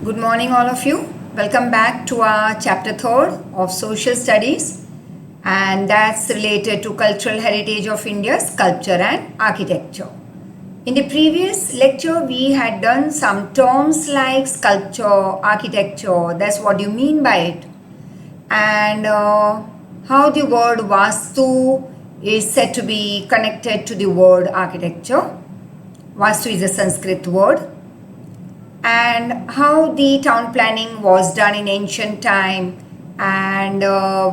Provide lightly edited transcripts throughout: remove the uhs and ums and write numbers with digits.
Good morning, all of you. Welcome back to our chapter 3rd of Social Studies, and that's related to cultural heritage of India, sculpture and architecture. In the previous lecture, we had done some terms like sculpture, architecture, that's what you mean by it, and how the word Vastu is said to be connected to the word architecture. Vastu is a Sanskrit word, and how the town planning was done in ancient time, and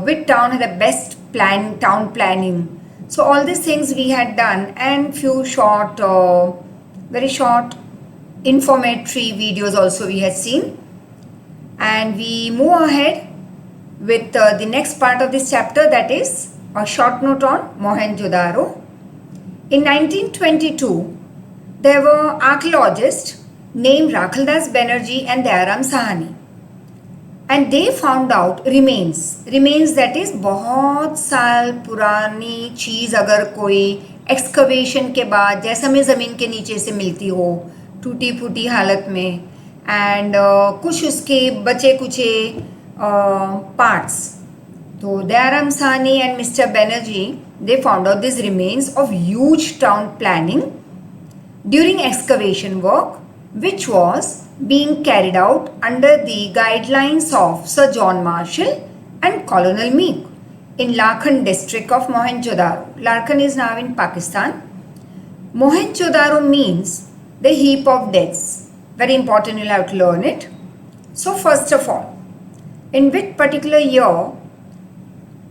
which town had the best town planning. So all these things we had done, and few short, very short informatory videos also we had seen. And we move ahead with the next part of this chapter, that is a short note on Mohenjo-daro. In 1922, there were archaeologists named Rakhaldas Banerjee and Dayaram Sahani, and they found out remains that is बहुत साल पुरानी चीज़ अगर कोई excavation के बाद जैसे हमें ज़मीन के नीचे से मिलती हो टूटी फूटी हालत में, एंड कुछ उसके बचे कुचे पार्ट्स, तो Dayaram Sahani and Mr. Banerjee, they found out these remains of huge town planning during excavation work, which was being carried out under the guidelines of Sir John Marshall and Colonel Meek in Larkhan district of Mohenjo-daro. Larkhan is now in Pakistan. Mohenjo-daro means the heap of deaths. Very important, you'll have to learn it. So first of all, in which particular year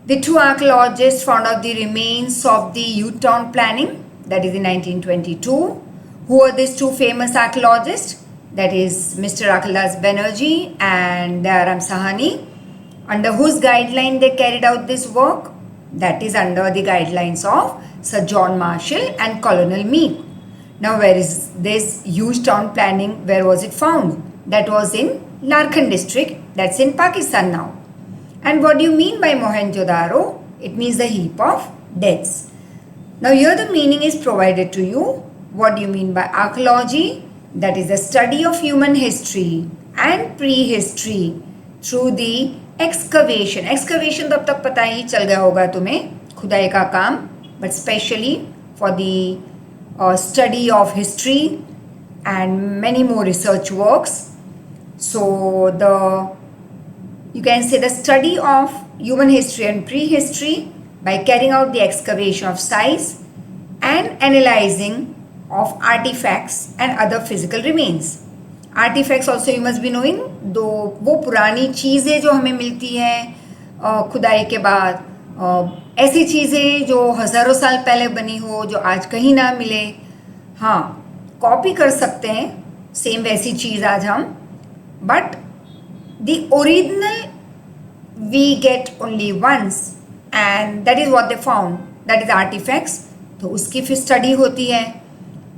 the two archaeologists found out the remains of the huge town planning? That is in 1922. Who are these two famous archaeologists? That is Mr. Rakhaldas Banerjee and Dayaram Sahani. Under whose guideline they carried out this work? That is under the guidelines of Sir John Marshall and Colonel Meek. Now where is this huge town planning? Where was it found? That was in Larkhan district. That's in Pakistan now. And what do you mean by Mohenjo-daro? It means the heap of deaths. Now here the meaning is provided to you. What do you mean by archaeology? That is the study of human history and prehistory through the excavation. Excavation तब तक पता ही चल गया होगा तुम्हें, खुदाई का काम, but specially for the study of history and many more research works. So you can say the study of human history and prehistory by carrying out the excavation of sites and analyzing of artifacts and other physical remains. Artifacts also you must be knowing, दो वो पुरानी चीज़ें जो हमें मिलती हैं खुदाई के बाद, ऐसी चीज़ें जो हज़ारों साल पहले बनी हो, जो आज कहीं ना मिले, हाँ कॉपी कर सकते हैं सेम वैसी चीज़ आज हम, but the original we get only once, and that is what they found, that is artifacts. तो उसकी फिर स्टडी होती है,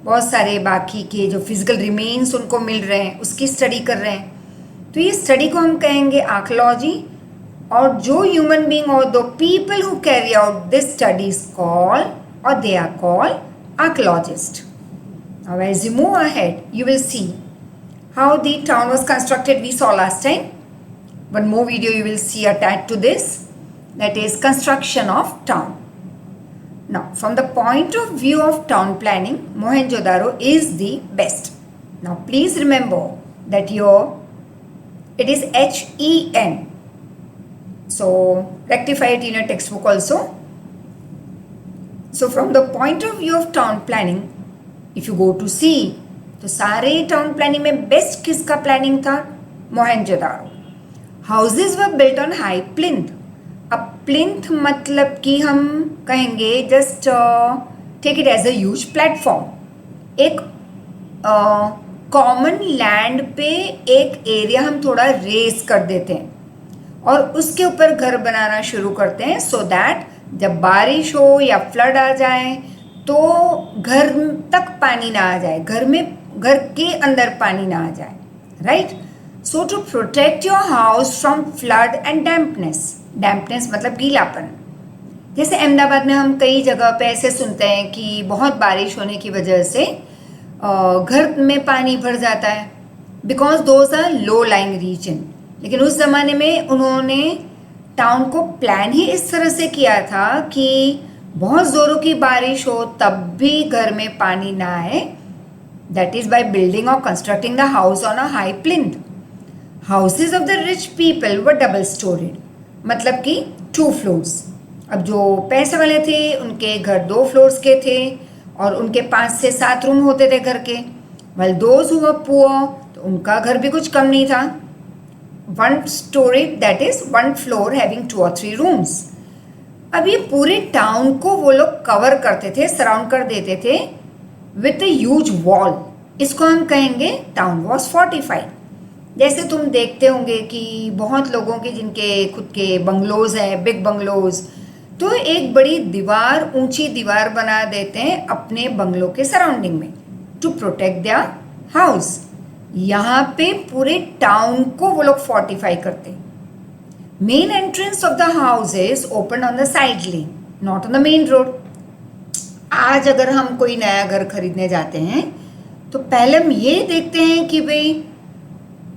बहुत सारे बाकी के जो फिजिकल रिमेन्स उनको मिल रहे हैं उसकी स्टडी कर रहे हैं, तो ये स्टडी को हम कहेंगे आर्कियोलॉजी. और जो ह्यूमन बीइंग और the people who carry out this studies call और they are called archaeologist. Now as you move ahead you will see how the town was constructed. We saw last time. One more video you will see attached to this, that is construction of town. Now from the point of view of town planning, Mohenjo-daro is the best. Now please remember that here it is HEN, so rectify it in your textbook also. So from the point of view of town planning, if you go to see, तो सारे town planning में best किसका planning था? Mohenjodaro. Houses were built on high plinth. अब plinth मतलब कि हम कहेंगे just take it as a huge platform. एक कॉमन लैंड पे एक एरिया हम थोड़ा रेस कर देते हैं और उसके ऊपर घर बनाना शुरू करते हैं, सो दैट जब बारिश हो या फ्लड आ जाए तो घर तक पानी ना आ जाए, घर के अंदर पानी ना आ जाए, right. So to protect your house from flood and dampness मतलब गीलापन. जैसे अहमदाबाद में हम कई जगह पे ऐसे सुनते हैं कि बहुत बारिश होने की वजह से घर में पानी भर जाता है, because those are low lying region. लेकिन उस ज़माने में उन्होंने टाउन को प्लान ही इस तरह से किया था कि बहुत ज़ोरों की बारिश हो तब भी घर में पानी ना आए। दैट इज़ बाय बिल्डिंग और constructing the house on a high plinth. Houses of the rich people were double storeyed, मतलब कि 2 फ्लोर्स। अब जो पैसे वाले थे उनके घर 2 फ्लोर्स के थे और उनके 5 से 7 रूम होते थे घर के। Well those who were poor, तो उनका घर भी कुछ कम नहीं था। 1 story, that is 1 floor having 2 or 3 rooms। अब ये पूरे टाउन को वो लोग कवर करते थे, सराउंड कर देते थे विथ ए ह्यूज वॉल। इसको हम कहेंगे टाउन वॉज फोर्टिफाइड। जैसे तुम देखते होंगे कि बहुत लोगों के जिनके खुद के बंगलोज हैं, बिग बंगलोज, तो एक बड़ी दीवार, ऊंची दीवार बना देते हैं अपने बंगलों के सराउंडिंग में टू प्रोटेक्ट देयर हाउस। यहाँ पे पूरे टाउन को वो लोग फोर्टिफाई करते। Main entrance of the house is open on the side lane, not on the main road. आज अगर हम कोई नया घर खरीदने जाते हैं तो पहले हम ये देखते हैं कि भाई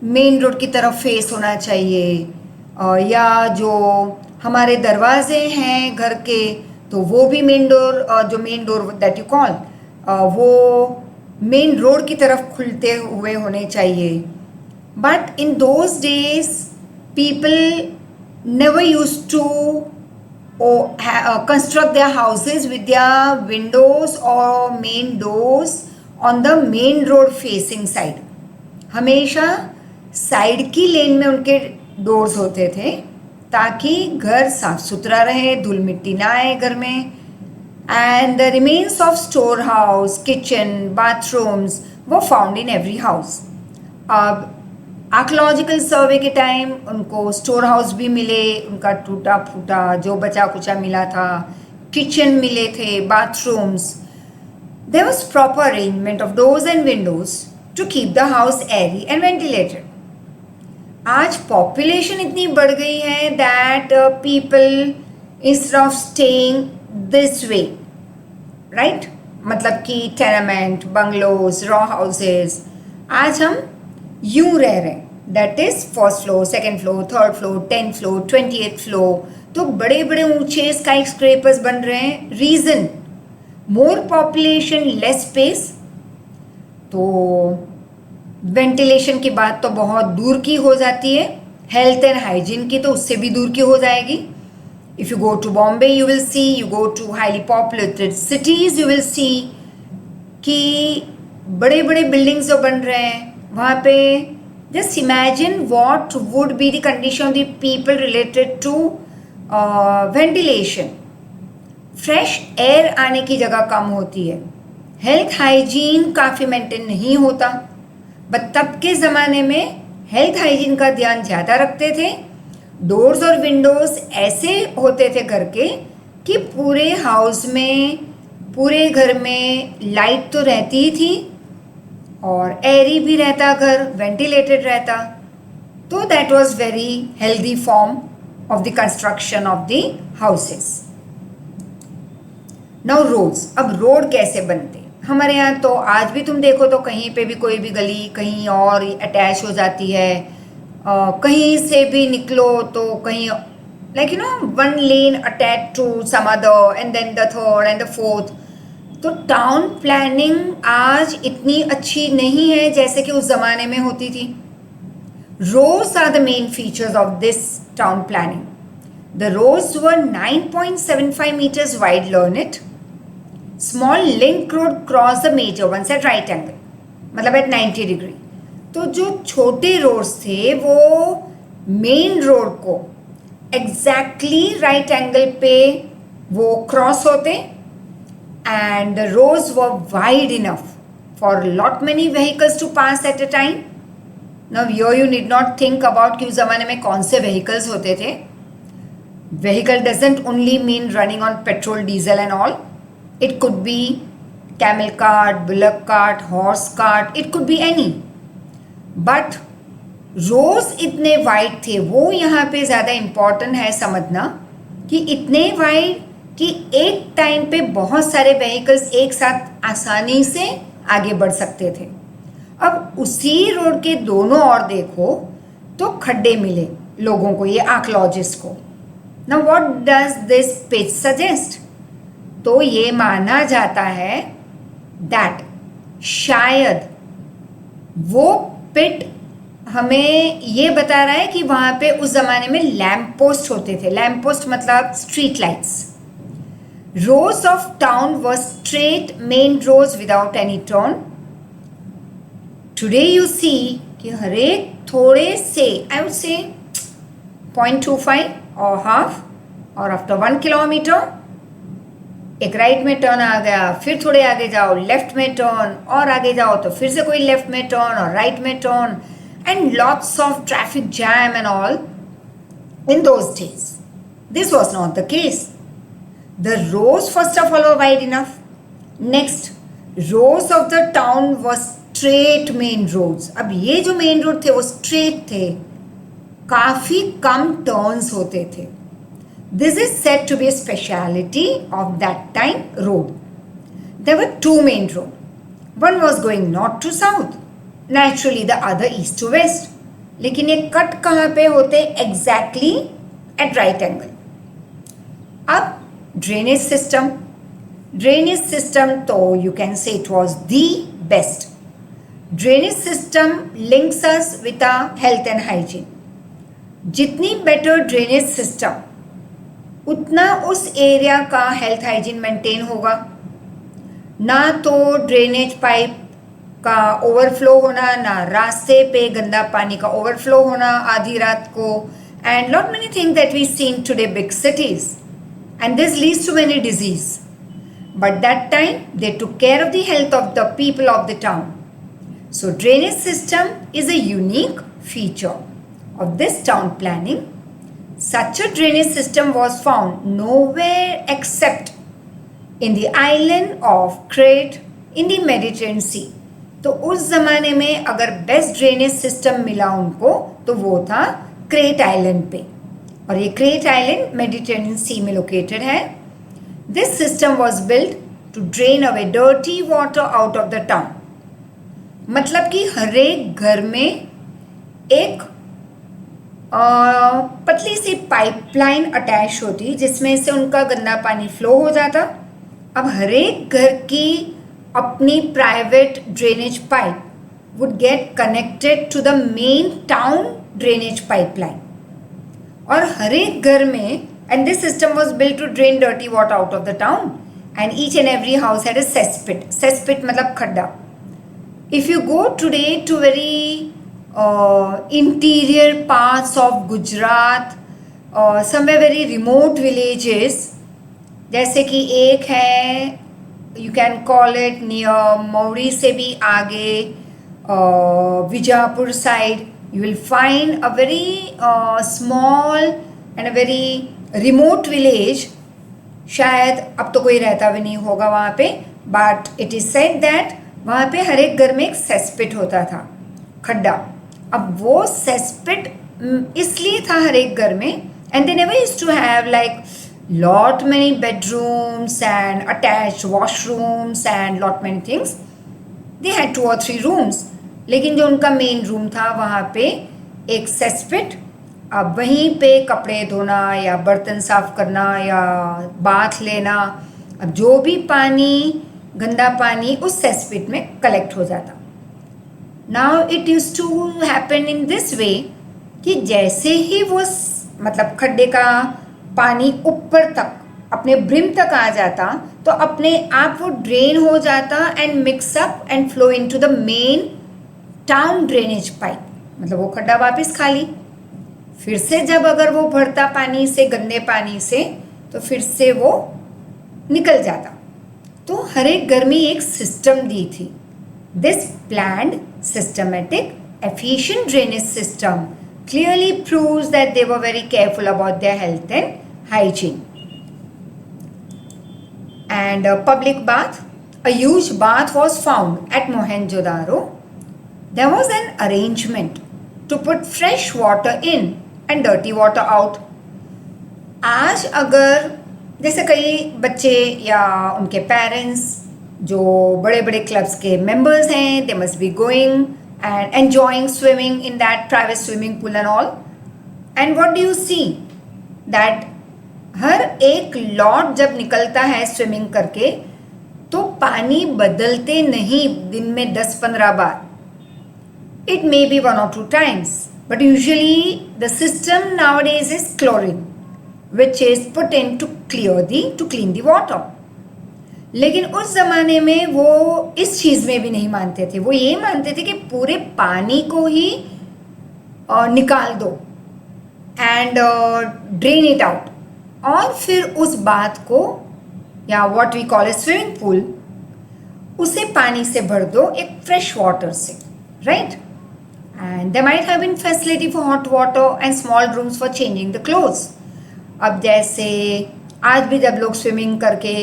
मेन रोड की तरफ फेस होना चाहिए, या जो हमारे दरवाजे हैं घर के तो वो भी मेन डोर, जो main door that you call, वो मेन रोड की तरफ खुलते हुए होने चाहिए। But in those days people never use to construct their houses with their windows or main doors on the main road facing side। हमेशा side की लेन में उनके डोर्स होते थे ताकि घर साफ सुथरा रहे, धूल मिट्टी ना आए घर में। And the remains of storehouse, kitchen, bathrooms were found in every house। अब आर्कोलॉजिकल सर्वे के टाइम उनको स्टोर हाउस भी मिले, उनका टूटा फूटा जो बचा कुचा मिला था, किचन मिले थे, bathrooms. There was proper arrangement of doors and windows to keep the house airy and ventilated. आज पॉपुलेशन इतनी बढ़ गई है that people instead of staying this way, right, मतलब कि टेनामेंट, बंगलोज, रॉ हाउसेस, आज हम यूं रह रहे हैं। That is 1st floor, 2nd floor, 3rd floor, 10th floor, 28th floor. तो बड़े बड़े ऊंचे स्काई स्क्रेपर्स बन रहे हैं। Reason, more population, less space. तो वेंटिलेशन की बात तो बहुत दूर की हो जाती है, हेल्थ एंड हाइजीन की तो उससे भी दूर की हो जाएगी। If you go to Bombay, you will see, you go to highly populated cities, you will see कि बड़े बड़े बिल्डिंग्स जो बन रहे हैं वहाँ पे just imagine what would be the condition of the people related to ventilation। Fresh air आने की जगह कम होती है, हेल्थ हाइजीन काफ़ी मेंटेन नहीं होता। बट तब के ज़माने में हेल्थ हाइजीन का ध्यान ज़्यादा रखते थे। डोर्स और विंडोज ऐसे होते थे घर के कि पूरे हाउस में, पूरे घर में लाइट तो रहती ही थी और एयरी भी रहता, घर वेंटिलेटेड रहता। तो that was very healthy form of the construction of the houses. Now roads. अब रोड कैसे बनते हमारे यहाँ, तो आज भी तुम देखो तो कहीं पे भी कोई भी गली कहीं और अटैच हो जाती है। कहीं से भी निकलो तो कहीं like you know 1 lane attach to some other and then the 3rd and the 4th। तो टाउन प्लानिंग आज इतनी अच्छी नहीं है जैसे कि उस ज़माने में होती थी। Roads are the main features of this town planning. The roads were 9.75 meters wide, learn it। Small link road cross the major ones at right angle, मतलब एट 90 डिग्री। तो जो छोटे रोड्स थे वो मेन रोड को exactly right angle पे वो cross होते and the roads were wide enough for lot many vehicles to pass at a time. Now here you need not think about कि उस ज़माने में कौन से व्हीकल्स होते थे। Vehicle doesn't only mean running on petrol, diesel and all. It could be camel cart, bullock cart, horse cart, it could be any. But roads इतने wide थे, वो यहाँ पे ज़्यादा इम्पॉर्टेंट है समझना, कि इतने वाइड कि एक टाइम पे बहुत सारे व्हीकल्स एक साथ आसानी से आगे बढ़ सकते थे। अब उसी रोड के दोनों ओर देखो तो खड्डे मिले लोगों को, ये आर्कियोलॉजिस्ट को. Now what does this pitch suggest? तो ये माना जाता है दैट शायद वो पिट हमें ये बता रहा है कि वहाँ पे उस ज़माने में लैम्प पोस्ट होते थे. लैम्प पोस्ट मतलब street lights. Roads of town were straight main roads without any turn. Today you see कि हर एक थोड़े से, आई वुड से 0.25 और हाफ, और आफ्टर 1 किलोमीटर एक राइट में टर्न आ गया, फिर थोड़े आगे जाओ लेफ्ट में टर्न, और आगे जाओ तो फिर से कोई लेफ्ट में टर्न और राइट में turn, and lots of traffic jam and all. In those days this was not the case. The roads first of all were wide enough. Next, roads of the town were straight main roads. अब ये जो main road थे वो straight थे, काफी कम turns होते थे. This is said to be a speciality of that time road. There were two main roads. One was going north to south, naturally the other east to west. लेकिन ये cut कहाँ पे होते? Exactly at right angle. अब drainage system तो you can say it was the best. Drainage system links us with health and hygiene. जितनी better drainage system उतना उस एरिया का हेल्थ हाइजीन मेंटेन होगा. ना तो ड्रेनेज पाइप का ओवरफ्लो होना, ना रास्ते पे गंदा पानी का ओवरफ्लो होना आधी रात को, and lot many things that we seen today big cities, and this leads to many disease. But that time they took care of the health of the people of the town. So drainage system is a unique feature of this town planning. Such a drainage system was found nowhere except in the island of Crete in the Mediterranean Sea. तो उस ज़माने में अगर best drainage system मिला उनको तो वो था क्रेट आइलैंड पे, और ये क्रेट आइलैंड मेडिटेरेनियन सी में लोकेटेड है. This system was built to drain away dirty water out of the town. मतलब कि हर एक घर में एक पतली सी पाइपलाइन अटैच होती जिसमें से उनका गंदा पानी फ्लो हो जाता. अब हर एक घर की अपनी private drainage pipe would get connected to the main town drainage pipeline. और हर एक घर में, and this system was built to drain dirty water out of the town, and each and every house had a cesspit. Cesspit मतलब खड्डा. If you go today to very interior parts of Gujarat, somewhere very remote villages, जैसे कि एक है, you can call it near मौरी से भी आगे, Vijapur side, you will find a very small and a very remote village. शायद अब तो कोई रहता भी नहीं होगा वहाँ पे, but it is said that वहाँ पे हर एक घर में एक सेस्पिट होता था, खड्डा. अब वो सेस्पिट इसलिए था हर एक घर में, and they never used to have like lot many bedrooms and attached washrooms and lot many things. They had 2 or 3 rooms, लेकिन जो उनका मेन रूम था वहाँ पे एक सेस्पिट. अब वहीं पे कपड़े धोना या बर्तन साफ करना या बाथ लेना, अब जो भी पानी गंदा पानी उस सेस्पिट में कलेक्ट हो जाता. Now it used to happen in this way कि जैसे ही वो मतलब खड्डे का पानी ऊपर तक अपने ब्रिम तक आ जाता तो अपने आप वो ड्रेन हो जाता and mix up and flow into the main town drainage pipe. मतलब वो खड्डा वापस खाली, फिर से जब अगर वो भरता पानी से, गंदे पानी से, तो फिर से वो निकल जाता. तो हर एक घर में एक सिस्टम दी थी. This planned systematic efficient drainage system clearly proves that they were very careful about their health and hygiene. And a public bath, a huge bath was found at Mohenjo-daro. There was an arrangement to put fresh water in and dirty water out. आज अगर जैसे कई बच्चे या उनके parents जो बड़े बड़े क्लब्स के मेंबर्स हैं, they must be going and enjoying swimming in that private swimming pool and all. And what do you see that हर एक लॉट जब निकलता है स्विमिंग करके तो पानी बदलते नहीं दिन में 10-15 बार. It may be 1 or 2 times, but usually the system nowadays is chlorine, which is put in to clean the water. लेकिन उस ज़माने में वो इस चीज़ में भी नहीं मानते थे. वो ये मानते थे कि पूरे पानी को ही निकाल दो एंड ड्रेन इट आउट, और फिर उस बात को, या what we call a swimming pool, उसे पानी से भर दो एक फ्रेश वाटर से, right? And there might have been facility for hot water and small rooms for changing the clothes. अब जैसे आज भी जब लोग स्विमिंग करके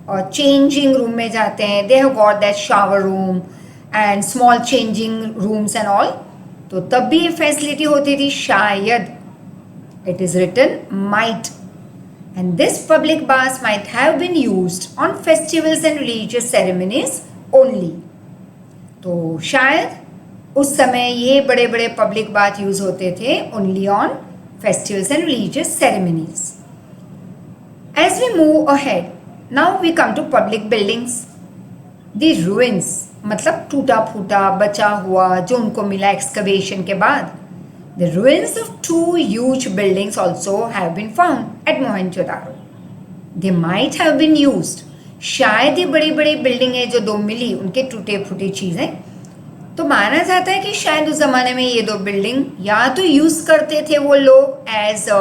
और चेंजिंग रूम में जाते हैं, they have got that shower room and small changing rooms and all. तो तब भी ये फैसिलिटी होती थी शायद. It is written might. And this public baths might have been used on festivals and religious ceremonies only. तो शायद उस समय ये बड़े बड़े पब्लिक बाथ यूज होते थे only on festivals and religious ceremonies. As we move ahead, now we come to public buildings. The ruins मतलब टूटा फूटा बचा हुआ जो उनको मिला एक्सकवेशन के बाद. The ruins of 2 huge buildings also have been found at Mohenjo-daro. They might have been used. शायद ये बड़ी बड़ी बिल्डिंग है जो 2 मिली, उनके टूटे फूटे चीज़ें, तो माना जाता है कि शायद उस ज़माने में ये 2 बिल्डिंग या तो यूज़ करते थे वो लोग एज अ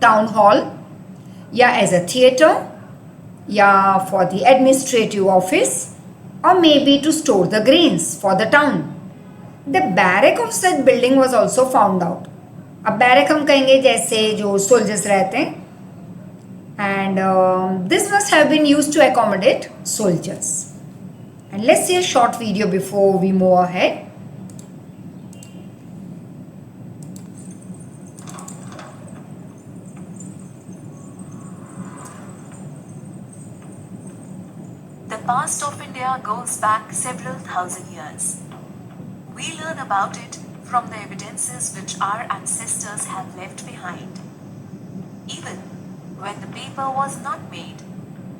टाउन हॉल, या एज अ थिएटर, या फॉर द एडमिनिस्ट्रेटिव ऑफिस, और may be to store the grains for the town. The barrack of such building was also found out. अब बैरक हम कहेंगे जैसे जो सोल्जर्स रहते हैं, and this must have been used to accommodate soldiers. And let's see a short video before we move ahead. The past of India goes back several thousand years. We learn about it from the evidences which our ancestors have left behind. Even when the paper was not made,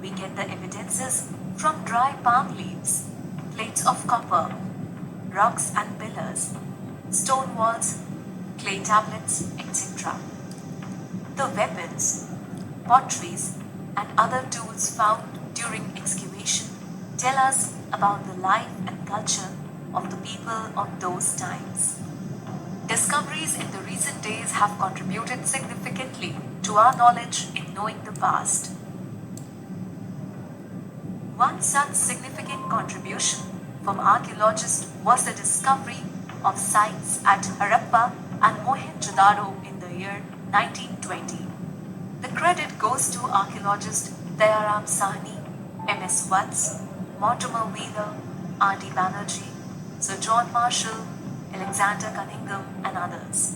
we get the evidences from dry palm leaves, plates of copper, rocks and pillars, stone walls, clay tablets, etc. The weapons, potteries, and other tools found during excavation tell us about the life and culture of the people of those times. Discoveries in the recent days have contributed significantly to our knowledge in knowing the past. One such significant contribution from archaeologists was the discovery of sites at Harappa and Mohenjo-daro in the year 1920. The credit goes to archaeologist Dayaram Sahni, M.S. Watts, Mortimer Wheeler, R.D. Banerjee, Sir John Marshall, Alexander Cunningham, and others.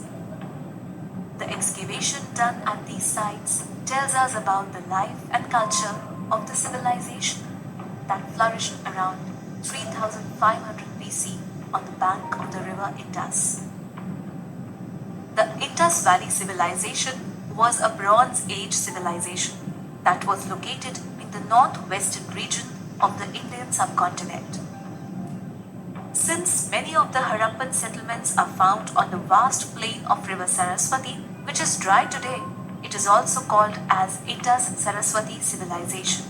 The excavation done at these sites tells us about the life and culture of the civilization that flourished around 3500 BC on the bank of the river Indus. The Indus Valley civilization was a Bronze Age civilization that was located in the northwestern region of the Indian subcontinent. Since many of the Harappan settlements are found on the vast plain of river Saraswati, which is dry today, it is also called as Indus-Saraswati civilization.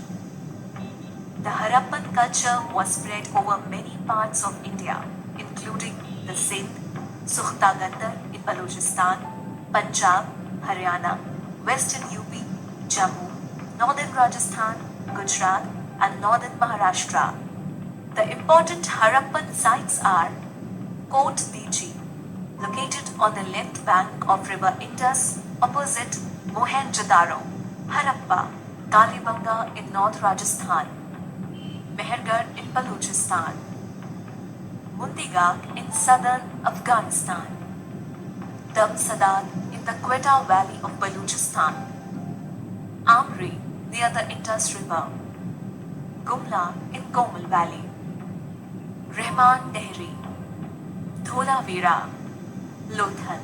The Harappan culture was spread over many parts of India, including the Sindh, Sukhta Gandhar in Balochistan, Punjab, Haryana, Western UP, Jammu, Northern Rajasthan, Gujarat, and Northern Maharashtra. The important Harappan sites are Kot Deji, located on the left bank of river Indus opposite Mohenjo-daro, Harappa, Kalibanga in North Rajasthan, Mehergarh in Balochistan, Mundigak in southern Afghanistan, Damsadad in the Quetta Valley of Balochistan, Amri near the Indus River, Gumla in Komal Valley, Rahman Dehri, Dholavira, Lothal.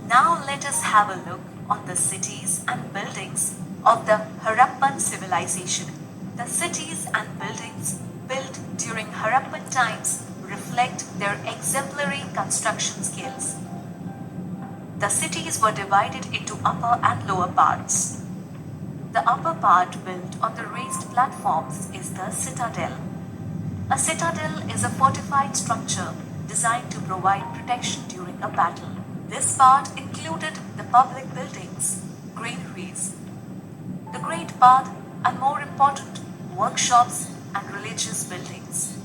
Now let us have a look on the cities and buildings of the Harappan civilization. The cities and buildings built during Harappan times reflect their exemplary construction skills. The cities were divided into upper and lower parts. The upper part built on the raised platforms is the citadel. A citadel is a fortified structure designed to provide protection during a battle. This part included the public buildings, granaries, the great path, and more important, workshops and religious buildings.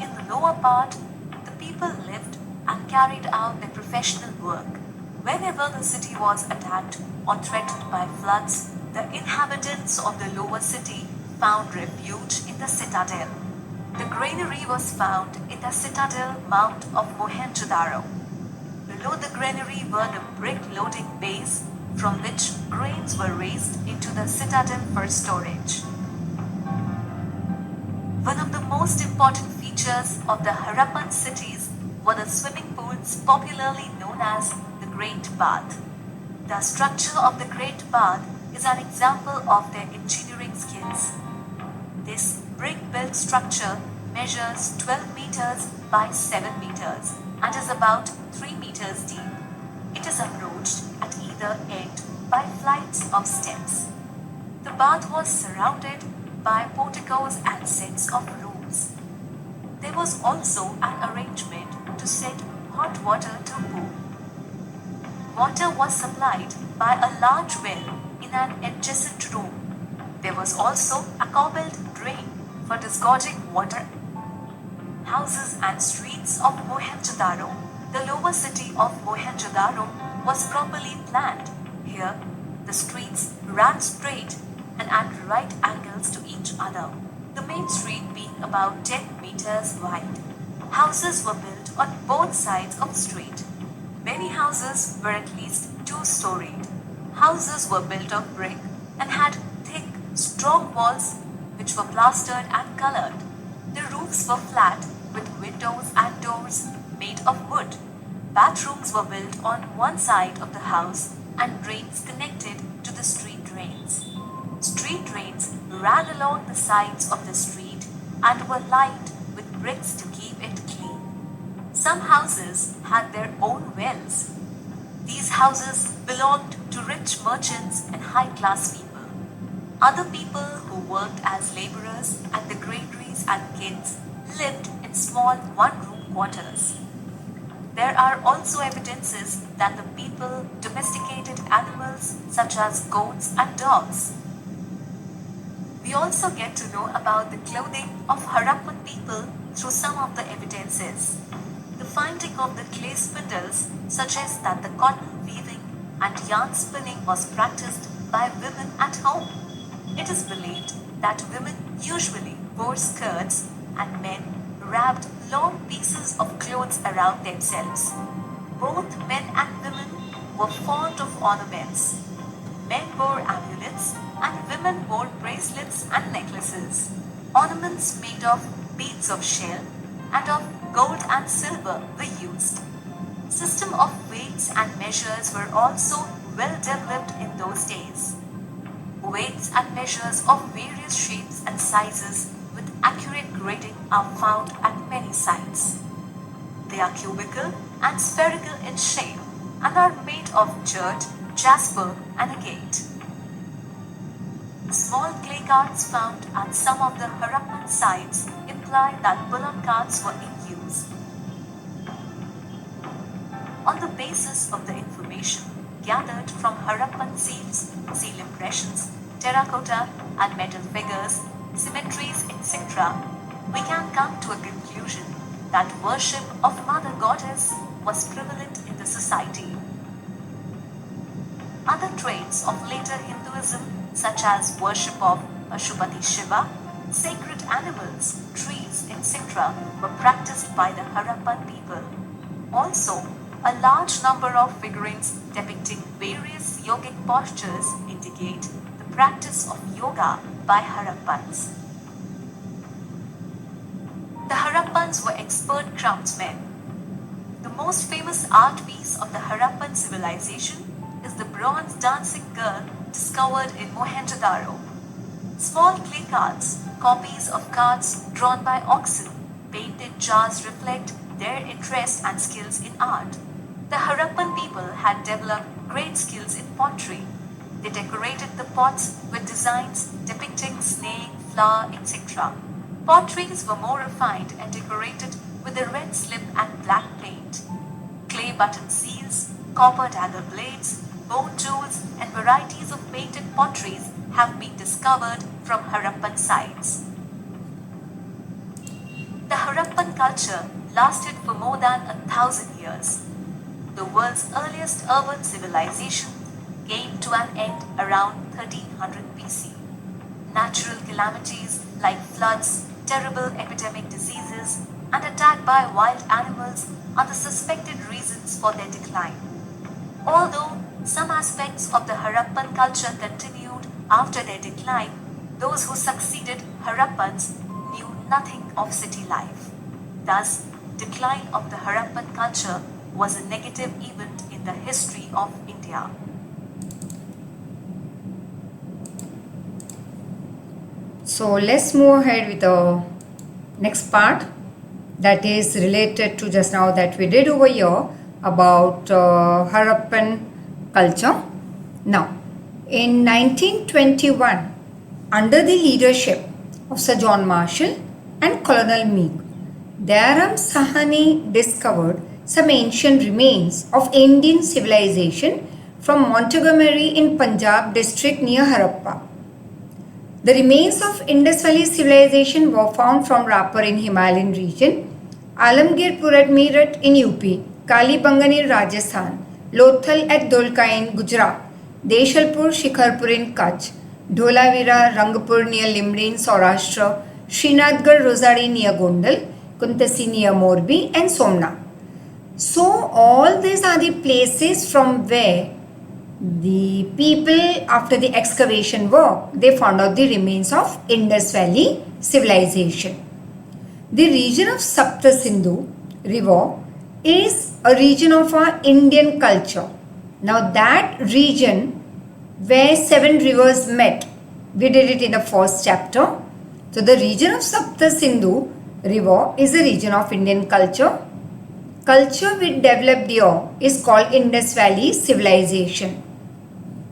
In the lower part, the people lived and carried out their professional work. Whenever the city was attacked or threatened by floods, the inhabitants of the lower city found refuge in the citadel. The granary was found in the citadel mount of Mohenjo-daro. Below the granary were the brick loading bays from which grains were raised into the citadel for storage. One of the most important features of the Harappan cities were the swimming pools popularly known as the Great Bath. The structure of the Great Bath is an example of their engineering skills. This brick-built structure measures 12 meters by 7 meters and is about 3 meters deep. It is approached at either end by flights of steps. The bath was surrounded by porticos and sets of rooms. There was also an arrangement to set hot water to boil. Water was supplied by a large well in an adjacent room. There was also a cobbled drain for disgorging water. Houses and streets of Mohenjo-daro. The lower city of Mohenjo-daro was properly planned. Here, the streets ran straight and at right angles to each other, the main street being about 10 meters wide. Houses were built on both sides of the street. Many houses were at least two-storied. Houses were built of brick and had thick, strong walls which were plastered and colored. The roofs were flat with windows and doors made of wood. Bathrooms were built on one side of the house and drains connected to the street drains. Street drains ran along the sides of the street and were lined with bricks to keep it clean. Some houses had their own wells. These houses belonged to rich merchants and high-class people. Other people who worked as laborers at the granaries and kilns lived in small one-room quarters. There are also evidences that the people domesticated animals such as goats and dogs. We also get to know about the clothing of Harappan people through some of the evidences. The finding of the clay spindles suggests that the cotton weaving and yarn spinning was practiced by women at home. It is believed that women usually wore skirts and men wrapped long pieces of clothes around themselves. Both men and women were fond of ornaments. Men wore amulets and women wore bracelets and necklaces. Ornaments made of beads of shell and of gold and silver were used. System of weights and measures were also well developed in those days. Weights and measures of various shapes and sizes with accurate grading are found at many sites. They are cubical and spherical in shape and are made of jet, jasper, and agate. Small clay carts found at some of the Harappan sites imply that bullock carts were in use. On the basis of the information gathered from Harappan seals, seal impressions, terracotta and metal figures, cemeteries, etc., we can come to a conclusion that worship of Mother Goddess was prevalent in the society. Other traits of later Hinduism, such as worship of Pashupati Shiva, sacred animals, trees, etc., were practiced by the Harappan people. Also, a large number of figurines depicting various yogic postures indicate the practice of yoga by Harappans. The Harappans were expert craftsmen. The most famous art piece of the Harappan civilization is the bronze dancing girl discovered in Mohenjo-daro. Small clay carts, copies of carts drawn by oxen, painted jars reflect their interest and skills in art. The Harappan people had developed great skills in pottery. They decorated the pots with designs depicting snake, flower, etc. Potteries were more refined and decorated with a red slip and black paint. Clay button seals, copper dagger blades, bone tools, and varieties of painted potteries have been discovered from Harappan sites. The Harappan culture lasted for more than 1,000 years. The world's earliest urban civilization came to an end around 1300 BC. Natural calamities like floods, terrible epidemic diseases, and attack by wild animals are the suspected reasons for their decline. Although some aspects of the Harappan culture continued after their decline, those who succeeded Harappans knew nothing of city life. Thus, decline of the Harappan culture was a negative event in the history of India. So let's move ahead with the next part that is related to just now that we did over here about Harappan culture. Now, in 1921, under the leadership of Sir John Marshall and Colonel Meek, Dayaram Sahani discovered some ancient remains of Indian civilization from Montgomery in Punjab district near Harappa. The remains of Indus Valley civilization were found from Rapar in Himalayan region, Alamgirpur at Meerut in UP, Kalibangan in Rajasthan, Lothal at Dholka in Gujarat, Deshalpur Shikharpur in Kutch, Dholavira Rangpur near Limri in Saurashtra, Srinathgarh Rosari near Gondal, Kuntasi near Morbi and Somnath. So all these are the places from where the people after the excavation work, they found out the remains of Indus Valley civilization. The region of Sapta Sindhu river is a region of our Indian culture. Now that region where 7 rivers met, we did it in the first chapter. So the region of Sapta Sindhu river is a region of Indian culture. Culture which developed here is called Indus Valley civilization.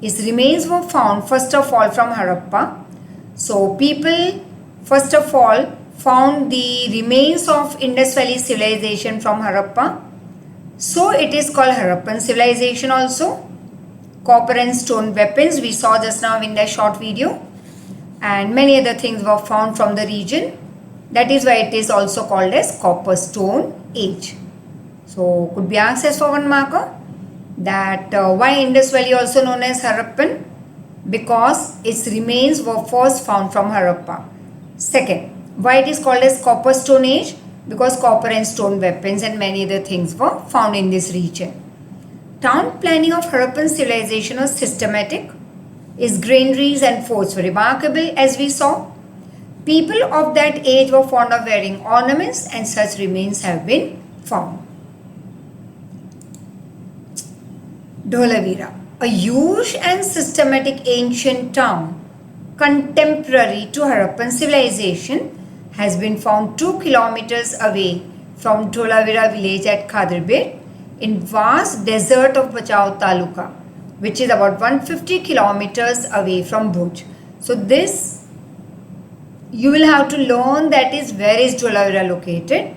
Its remains were found first of all from Harappa. So people first of all found the remains of Indus Valley civilization from Harappa. So it is called Harappan civilization also. Copper and stone weapons we saw just now in the short video. And many other things were found from the region. That is why it is also called as Copper Stone Age. So could be asked as for one marker that why Indus Valley also known as Harappan? Because its remains were first found from Harappa. Second, why it is called as Copper Stone Age? Because copper and stone weapons and many other things were found in this region. Town planning of Harappan civilization was systematic. Its granaries and forts were remarkable as we saw. People of that age were fond of wearing ornaments and such remains have been found. Dholavira, a huge and systematic ancient town contemporary to Harappan civilization, has been found 2 kilometers away from Dholavira village at Khadirbet in vast desert of Bachau Taluka, which is about 150 kilometers away from Bhuj. So this you will have to learn that is where is Dholavira located.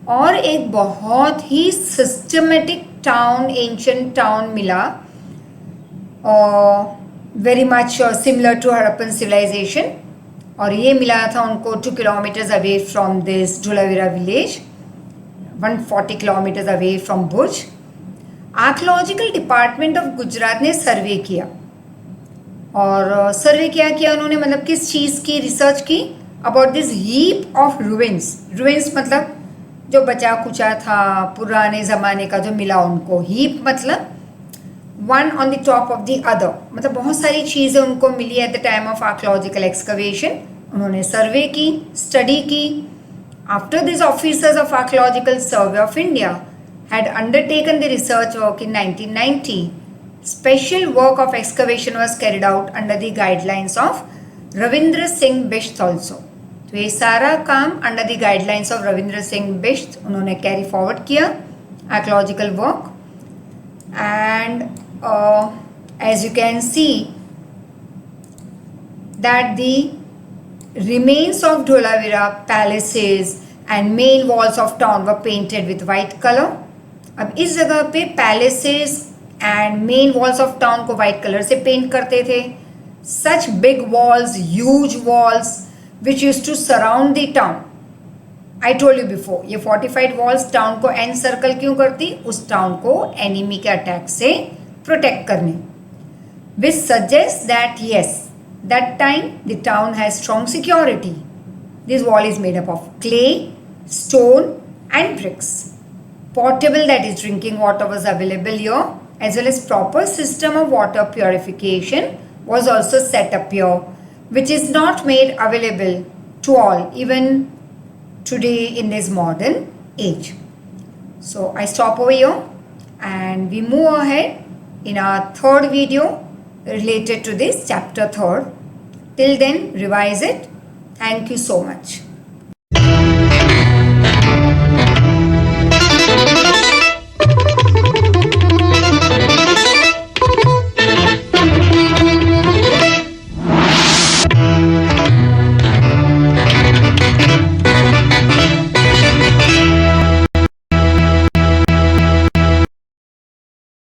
और एक बहुत ही systematic town ancient town मिला very much similar to Harappan civilisation और ये मिला था उनको 2 kilometres away from this Dholavira village 140 kilometres away from Bhuj. Archaeological department of Gujarat ने सर्वे किया और सर्वे क्या किया उन्होंने मतलब किस चीज़ की रिसर्च की about this heap of ruins. Ruins मतलब जो बचा कुचा था पुराने ज़माने का जो मिला उनको. हीप मतलब one on the top of the other, मतलब बहुत सारी चीज़ें उनको मिली at the time of archaeological excavation. उन्होंने सर्वे की, स्टडी की. After this officers of archaeological survey of India had undertaken the research work in 1990, special work of excavation was carried out under the guidelines of Ravindra Singh Bisht also. तो ये सारा काम under the guidelines of Ravindra Singh Bisht उन्होंने carry forward किया archaeological work. And as you can see that the remains of Dholavira palaces and main walls of town were painted with white color. अब इस जगह पे palaces and main walls of town को white colour से paint करते थे. Such big walls, huge walls which use to surround the town. I told you before, ये fortified walls town को एन सर्कल क्यों करती? उस टाउन को एनिमी के अटैक से प्रोटेक्ट करने. विच suggest that yes, that time the town has strong security. This wall is made up of clay, stone and bricks. Potable, that is drinking water, was available here, as well as proper system of water purification was also set up here, which is not made available to all even today in this modern age. So I stop over here and we move ahead in our third video related to this chapter 3rd. Till then, revise it. Thank you so much.